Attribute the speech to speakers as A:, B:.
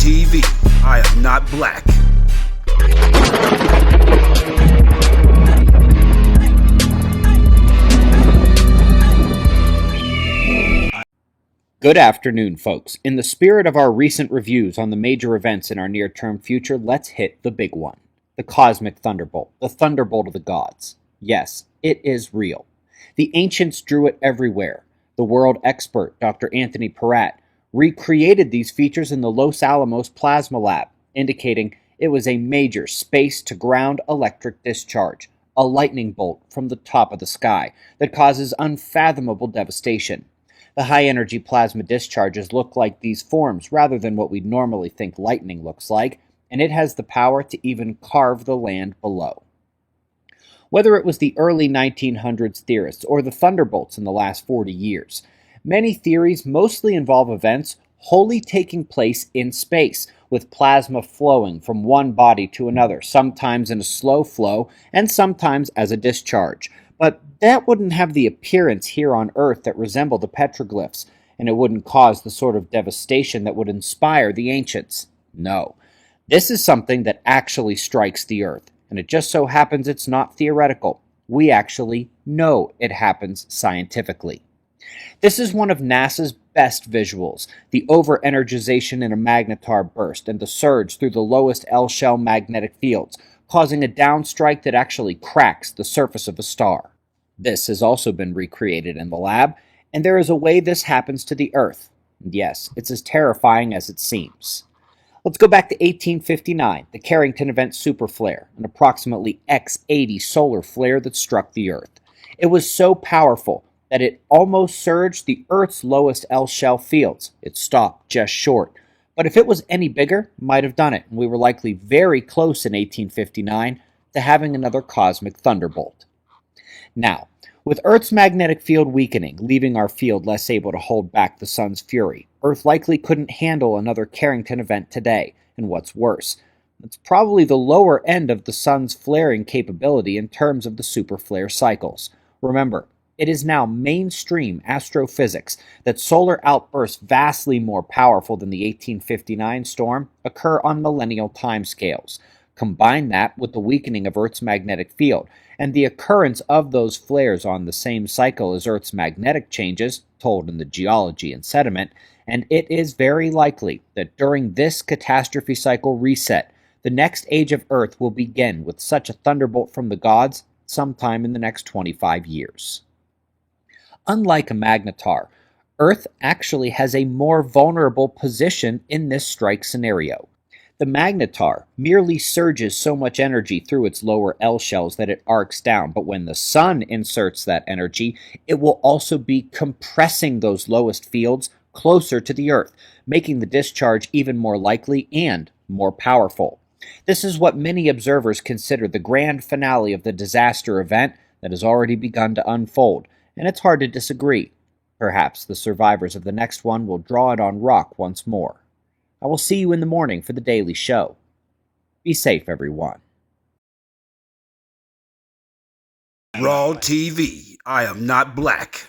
A: TV. I am not black.
B: Good afternoon, folks. In the spirit of our recent reviews on the major events in our near-term future, let's hit the big one. The cosmic thunderbolt, the thunderbolt of the gods. Yes, it is real. The ancients drew it everywhere. The world expert, Dr. Anthony Peratt, recreated these features in the Los Alamos Plasma Lab, indicating it was a major space-to-ground electric discharge, a lightning bolt from the top of the sky that causes unfathomable devastation. The high-energy plasma discharges look like these forms rather than what we normally think lightning looks like, and it has the power to even carve the land below. Whether it was the early 1900s theorists or the thunderbolts in the last 40 years, many theories mostly involve events wholly taking place in space, with plasma flowing from one body to another, sometimes in a slow flow and sometimes as a discharge. But that wouldn't have the appearance here on Earth that resembled the petroglyphs, and it wouldn't cause the sort of devastation that would inspire the ancients. No, this is something that actually strikes the Earth, and it just so happens it's not theoretical. We actually know it happens scientifically. This is one of NASA's best visuals, the over-energization in a magnetar burst and the surge through the lowest L-shell magnetic fields, causing a downstrike that actually cracks the surface of a star. This has also been recreated in the lab, and there is a way this happens to the Earth. And yes, it's as terrifying as it seems. Let's go back to 1859, the Carrington Event superflare, an approximately X80 solar flare that struck the Earth. It was so powerful that it almost surged the Earth's lowest L-shell fields. It stopped just short. But if it was any bigger, it might have done it, and we were likely very close in 1859 to having another cosmic thunderbolt. Now, with Earth's magnetic field weakening, leaving our field less able to hold back the sun's fury, Earth likely couldn't handle another Carrington event today, and what's worse, it's probably the lower end of the sun's flaring capability in terms of the superflare cycles. Remember, it is now mainstream astrophysics that solar outbursts vastly more powerful than the 1859 storm occur on millennial timescales. Combine that with the weakening of Earth's magnetic field, and the occurrence of those flares on the same cycle as Earth's magnetic changes, told in the geology and sediment, and it is very likely that during this catastrophe cycle reset, the next age of Earth will begin with such a thunderbolt from the gods sometime in the next 25 years. Unlike a magnetar, Earth actually has a more vulnerable position in this strike scenario. The magnetar merely surges so much energy through its lower L shells that it arcs down, but when the sun inserts that energy, it will also be compressing those lowest fields closer to the Earth, making the discharge even more likely and more powerful. This is what many observers consider the grand finale of the disaster event that has already begun to unfold. And it's hard to disagree. Perhaps the survivors of the next one will draw it on rock once more. I will see you in the morning for the Daily Show. Be safe, everyone.
A: Raw TV. I am not black.